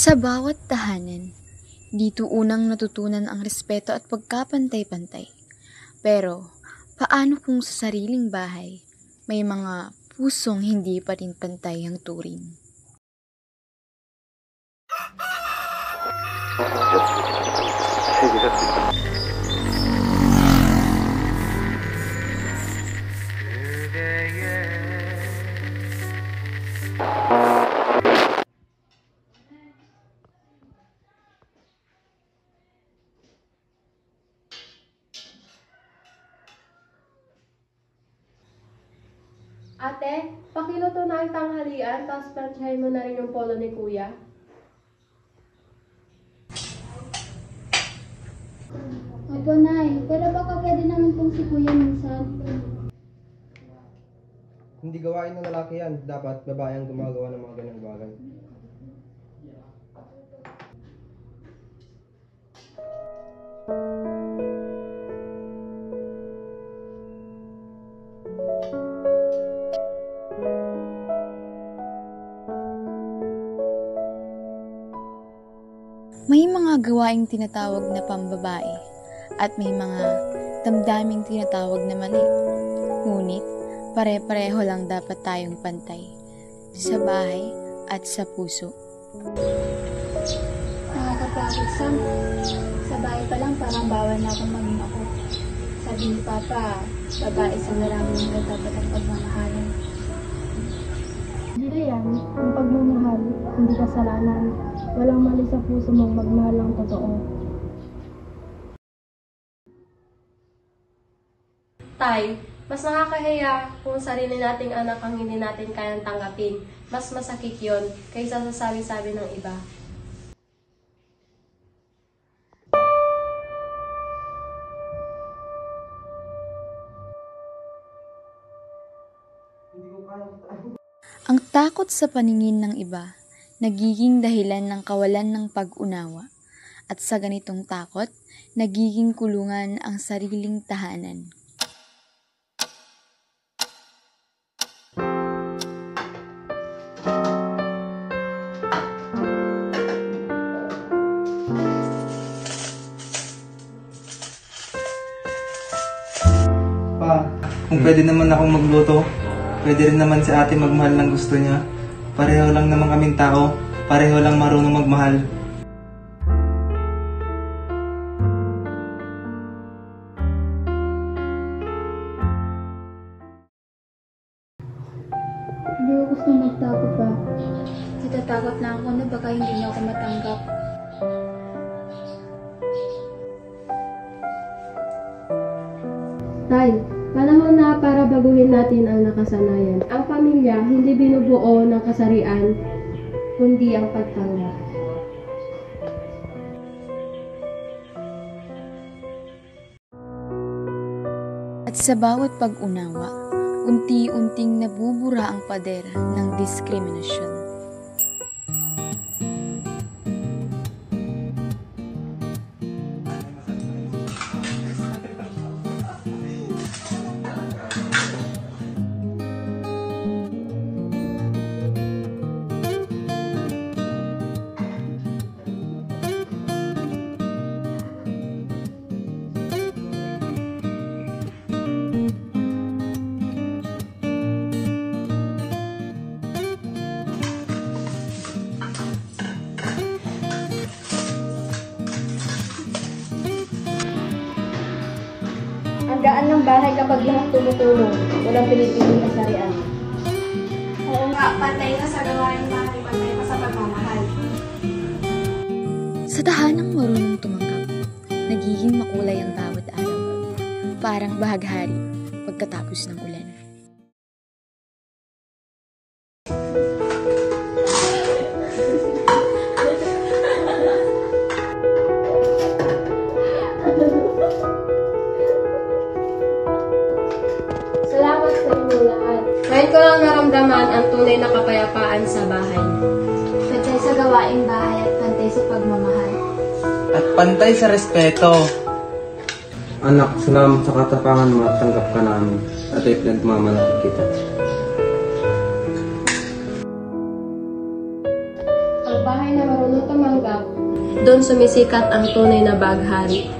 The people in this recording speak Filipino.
Sa bawat tahanan, dito unang natutunan ang respeto at pagkapantay-pantay. Pero, paano kung sa sariling bahay, may mga pusong hindi pa rin pantay ang turing? Ate, pakiluto na ang tanghalian, tapos planchahin mo na rin yung polo ni Kuya. Opo, Nay. Pero baka pwede naman pong si Kuya minsan. Hindi gawain ng lalaki yan. Dapat babae ang gumagawa ng mga ganang bagay. May mga gawaing tinatawag na pambabae at may mga damdaming tinatawag na mali. Ngunit, pare-pareho lang dapat tayong pantay sa bahay at sa puso. Nakakapagod, Sam. Sa bahay pa lang parang bawal na akong maging ako. Sabi ni Papa, babae sa maraming na dapat ang pagmamahalan. Hindi yan, ang pagmamahal, hindi kasalanan. Walang mali sa puso mong magmahal ng totoo. Tay, mas nakakahiya kung sarili nating anak ang hindi natin kayang tanggapin. Mas masakit yon kaysa sa sabi-sabi ng iba. Ang takot sa paningin ng iba, nagiging dahilan ng kawalan ng pag-unawa. At sa ganitong takot, nagiging kulungan ang sariling tahanan. Pa, kung pwede naman akong magluto, pwede rin naman si ate magmahal ng gusto niya. Pareho lang naman kaming tao, pareho lang marunong magmahal. Hindi ko gusto magtakot pa. Natatakot na ako na baka hindi niya ako matanggap. Tay, panahon na para baguhin natin ang nakasanayan. Ang pamilya hindi binubuo ng kasarian, kundi ang pagtanggap. At sa bawat pag-unawa, unti-unting nabubura ang pader ng diskriminasyon. Ang gaan ng bahay kapag lahat tumutulong. Walang pinipiling kasarian. Oo nga, pantay na sa gawain bahay, pantay pa sa pagmamahal. Sa tahanang marunong tumanggap, nagiging makulay ang bawat araw. Parang bahaghari pagkatapos ng ulan. Salamat sa inyo lahat. Ngayon ko lang naramdaman ang tunay na kapayapaan sa bahay. Pantay sa gawaing bahay at pantay sa pagmamahal. At pantay sa respeto. Anak, salamat sa katapangan mo at tanggap ka namin. At ay pinagmamalaki kita. Ang bahay na marunong tumanggap, doon sumisikat ang tunay na baghari.